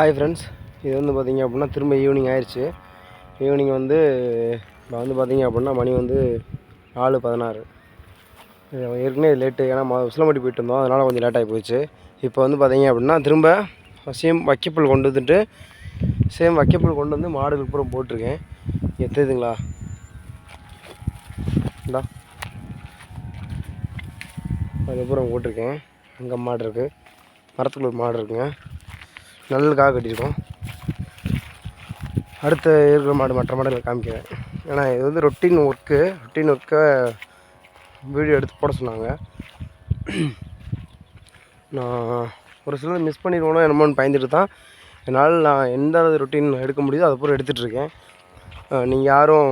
Hi friends, இது வந்து பார்த்திங்க அப்படின்னா திரும்ப ஈவினிங் ஆயிடுச்சு. ஈவினிங் வந்து இப்போ வந்து பார்த்திங்க அப்படின்னா மணி வந்து 4:16. ஏற்கனவே லேட்டு, ஏன்னா உசிலம்பட்டி போயிட்டு இருந்தோம், அதனால் கொஞ்சம் லேட்டாகி போயிடுச்சு. இப்போ வந்து பார்த்திங்க அப்படின்னா திரும்ப சேம் வைக்கப்புல் கொண்டு வந்துட்டு கொண்டு வந்து மாடுகளுக்கு பூரா போட்டிருக்கேன். தெரியுதுங்களா? இந்தா அதுக்கப்புறம் போட்டிருக்கேன். அங்கே மாடு இருக்குது, மரத்துக்குள்ள ஒரு மாடு இருக்குங்க, நல்லதுக்காக கட்டியிருக்கோம். அடுத்த இருக்கிற மாடு மற்ற மாடுகளை காமிக்கிறேன். ஏன்னா இது வந்து ரொட்டீன் ஒர்க்கை வீடியோ எடுத்து போட சொன்னாங்க. நான் ஒரு சிலர் மிஸ் பண்ணிடுவோனோ என்னமோன்னு பயந்துட்டு தான் என்னால் நான் எந்த ரொட்டீன் எடுக்க முடியுதோ அதை பூரா எடுத்துகிட்ருக்கேன். நீங்கள் யாரும்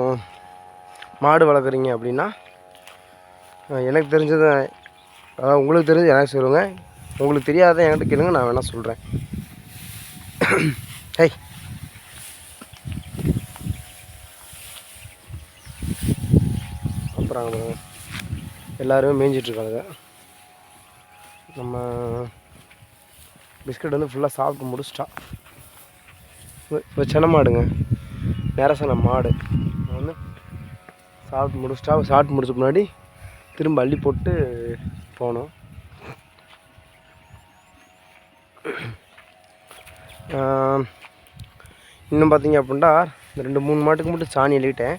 மாடு வளர்க்குறீங்க அப்படின்னா எனக்கு தெரிஞ்சதை, அதாவது உங்களுக்கு தெரிஞ்சது எனக்கு சொல்லுங்கள், உங்களுக்கு தெரியாத என்கிட்ட கேளுங்க, நான் வேணால் சொல்கிறேன். ஹை, அப்புறம் எல்லாருமே மேய்ஞ்சிட்ருக்காங்க. நம்ம பிஸ்கட் வந்து ஃபுல்லாக சாப்பிட்டு முடிச்சிட்டா. இப்போ சென்னை மாடுங்க, நேரசன மாடு வந்து சாப்பிட்டு முடிச்சிட்டா. சாப்பிட்டு முடிச்ச முன்னாடி திரும்ப அள்ளி போட்டு போனோம். இன்னும் பார்த்தீங்க அப்படின்னா இந்த 2-3 மாட்டுக்கு மட்டும் சாணி அள்ளிட்டேன்.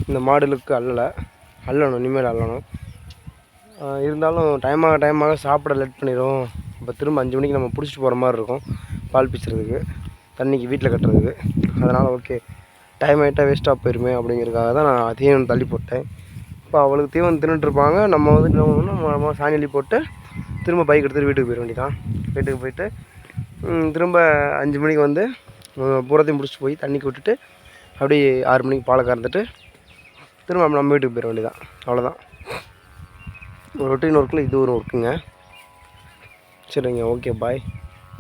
இந்த மாடுகளுக்கு அள்ளணும், இனிமேல் அள்ளணும். இருந்தாலும் டைமாக சாப்பிட லேட் பண்ணிடும். இப்போ திரும்ப 5 மணிக்கு நம்ம பிடிச்சிட்டு போகிற மாதிரி இருக்கும், பால் பிச்சுறதுக்கு, தண்ணிக்கு வீட்டில் கட்டுறதுக்கு. அதனால் ஓகே, டைம் ஆகிட்டால் வேஸ்ட்டாக போயிருமே அப்படிங்கிறதுக்காக தான் நான் தீவனம் தள்ளி போட்டேன். இப்போ அவளுக்கு தீவனம் தின்னுட்டுருப்பாங்க. நம்ம வந்து நம்ம சாணி அள்ளி போட்டு திரும்ப பைக் எடுத்துகிட்டு வீட்டுக்கு போயிட வேண்டியதான். வீட்டுக்கு போயிட்டு திரும்ப 5 மணிக்கு வந்து பூரத்தையும் முடிச்சுட்டு போய் தண்ணிக்கு விட்டுட்டு அப்படியே 6 மணிக்கு பாலை கறந்துட்டு திரும்ப நம்ம வீட்டுக்கு போயிட வேண்டியதான். அவ்வளோதான். ரொட்டீன் ஒர்க்கில் இது ஒரு ஒர்க்குங்க. சரிங்க, ஓகே, பாய்.